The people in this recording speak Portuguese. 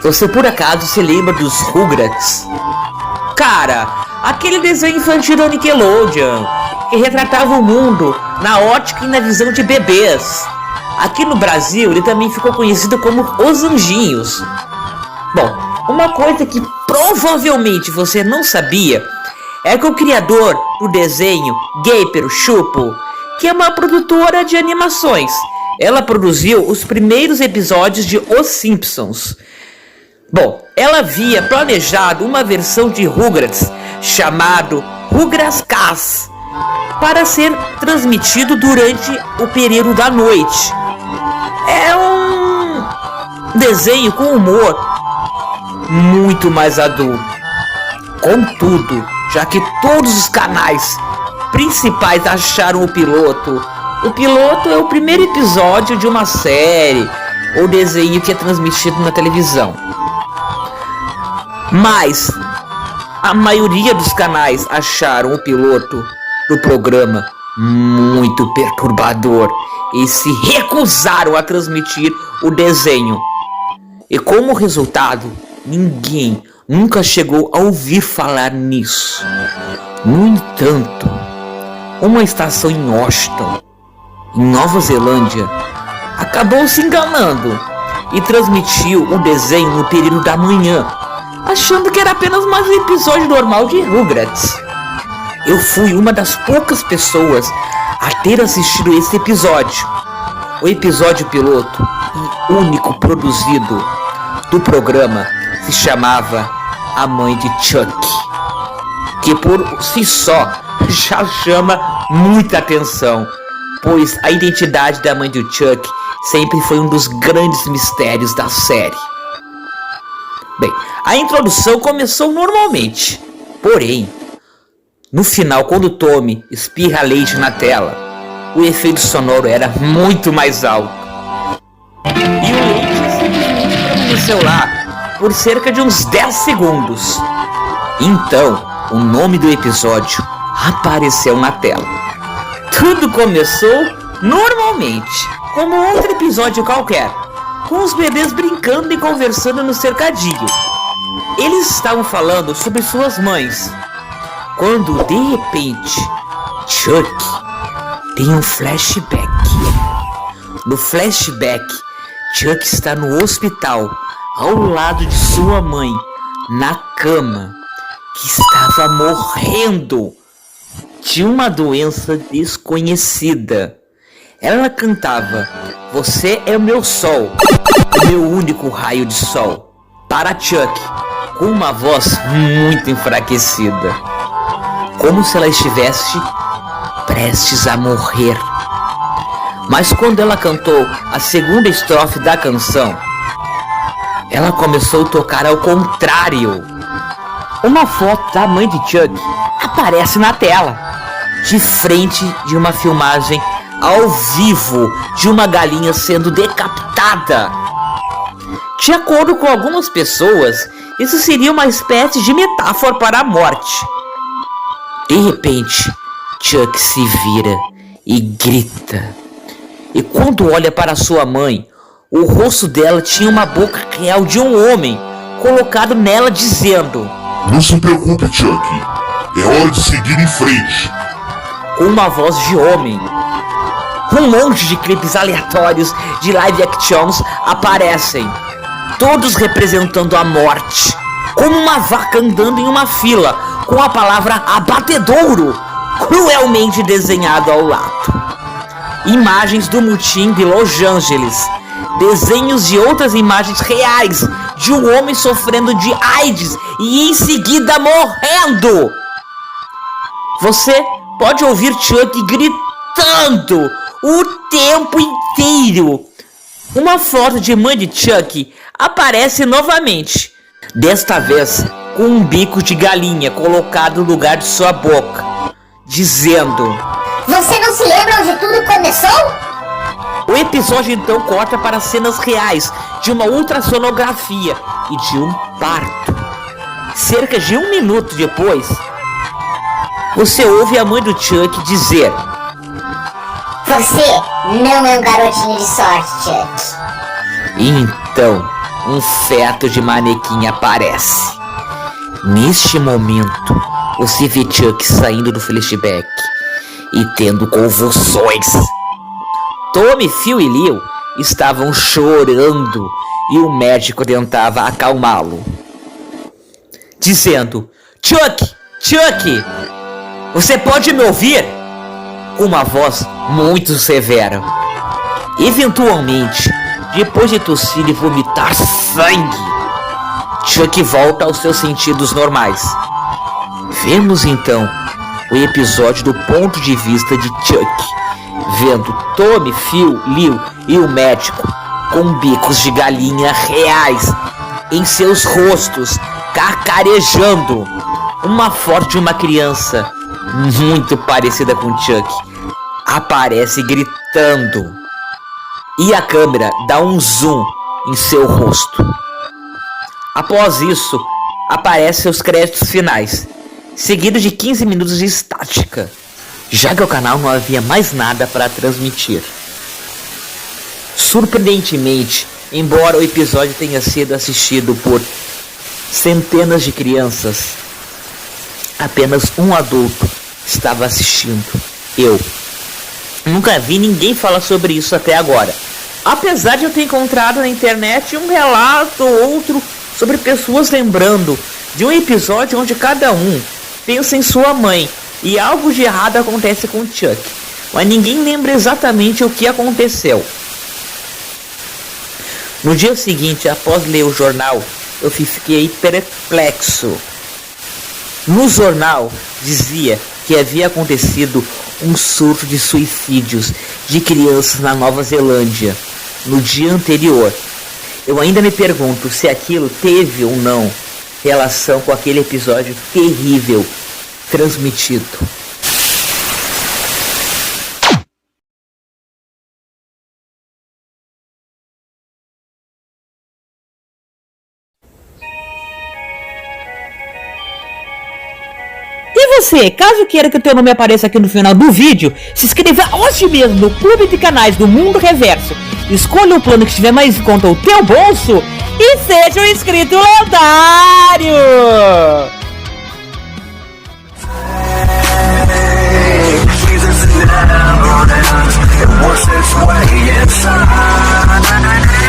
Você por acaso se lembra dos Rugrats? Cara, aquele desenho infantil da Nickelodeon que retratava o mundo na ótica e na visão de bebês. Aqui no Brasil ele também ficou conhecido como Os Anjinhos. Bom, uma coisa que provavelmente você não sabia é que o criador do desenho, Gaper Chupo, que é uma produtora de animações, ela produziu os primeiros episódios de Os Simpsons. Bom, ela havia planejado uma versão de Rugrats chamado Rugrats Cats para ser transmitido durante o período da noite. É um desenho com humor muito mais adulto. Contudo, já que todos os canais principais acharam o piloto é o primeiro episódio de uma série ou desenho que é transmitido na televisão. Mas a maioria dos canais acharam o piloto do programa muito perturbador e se recusaram a transmitir o desenho. E como resultado, ninguém nunca chegou a ouvir falar nisso. No entanto, uma estação em Washington, em Nova Zelândia, acabou se enganando e transmitiu o desenho no período da manhã, achando que era apenas mais um episódio normal de Rugrats. Eu fui uma das poucas pessoas a ter assistido esse episódio. O episódio piloto e único produzido do programa se chamava A Mãe de Chuck, que por si só já chama muita atenção, pois a identidade da mãe de Chuck sempre foi um dos grandes mistérios da série. Bem, a introdução começou normalmente, porém, no final, quando Tommy espirra leite na tela, o efeito sonoro era muito mais alto. E o leite simplesmente permaneceu lá por cerca de uns 10 segundos. Então, o nome do episódio apareceu na tela. Tudo começou normalmente, como outro episódio qualquer, com os bebês brincando e conversando no cercadinho. Eles estavam falando sobre suas mães, quando de repente Chuck tem um flashback. No flashback, Chuck está no hospital ao lado de sua mãe, na cama, que estava morrendo de uma doença desconhecida. Ela cantava: "Você é o meu sol, o meu único raio de sol", para Chuck, com uma voz muito enfraquecida, como se ela estivesse prestes a morrer. Mas quando ela cantou a segunda estrofe da canção, ela começou a tocar ao contrário. Uma foto da mãe de Chuck aparece na tela, de frente de uma filmagem ao vivo de uma galinha sendo decapitada. De acordo com algumas pessoas, isso seria uma espécie de metáfora para a morte. De repente, Chuck se vira e grita. E quando olha para sua mãe, o rosto dela tinha uma boca real de um homem colocado nela, dizendo: "Não se preocupe, Chuck. É hora de seguir em frente." Com uma voz de homem. Um monte de clipes aleatórios de live actions aparecem, todos representando a morte, como uma vaca andando em uma fila, com a palavra abatedouro cruelmente desenhado ao lado. Imagens do mutim de Los Angeles, desenhos de outras imagens reais de um homem sofrendo de AIDS e em seguida morrendo. Você pode ouvir Chuck gritando o tempo inteiro. Uma foto de mãe de Chuck aparece novamente, desta vez com um bico de galinha colocado no lugar de sua boca, dizendo: "Você não se lembra onde tudo começou?" O episódio então corta para cenas reais de uma ultrassonografia e de um parto. Cerca de 1 minuto depois, você ouve a mãe do Chuck dizer: "Você não é um garotinho de sorte, Chuck." E então, um feto de manequim aparece. Neste momento, você vê Chuck saindo do flashback e tendo convulsões. Tommy, Phil e Leo estavam chorando e o médico tentava acalmá-lo, dizendo: Chuck, você pode me ouvir? Com uma voz muito severa. Eventualmente, depois de tossir e vomitar sangue, Chuck volta aos seus sentidos normais. Vemos então o episódio do ponto de vista de Chuck, vendo Tommy, Phil, Leo e o médico com bicos de galinha reais em seus rostos, cacarejando. Uma foto de uma criança muito parecida com Chuck aparece gritando, e a câmera dá um zoom em seu rosto. Após isso, aparecem os créditos finais, seguido de 15 minutos de estática, já que o canal não havia mais nada para transmitir. Surpreendentemente, embora o episódio tenha sido assistido por centenas de crianças, apenas um adulto estava assistindo: eu. Nunca vi ninguém falar sobre isso até agora, apesar de eu ter encontrado na internet um relato ou outro sobre pessoas lembrando de um episódio onde cada um pensa em sua mãe e algo de errado acontece com Chuck, mas ninguém lembra exatamente o que aconteceu. No dia seguinte, após ler o jornal, eu fiquei perplexo. No jornal dizia que havia acontecido um surto de suicídios de crianças na Nova Zelândia no dia anterior. Eu ainda me pergunto se aquilo teve ou não relação com aquele episódio terrível transmitido. E você, caso queira que o teu nome apareça aqui no final do vídeo, se inscreva hoje mesmo no Clube de Canais do Mundo Reverso. Escolha o plano que estiver mais em conta o teu bolso e seja um inscrito lendário! Jesus never ends. It works its way inside.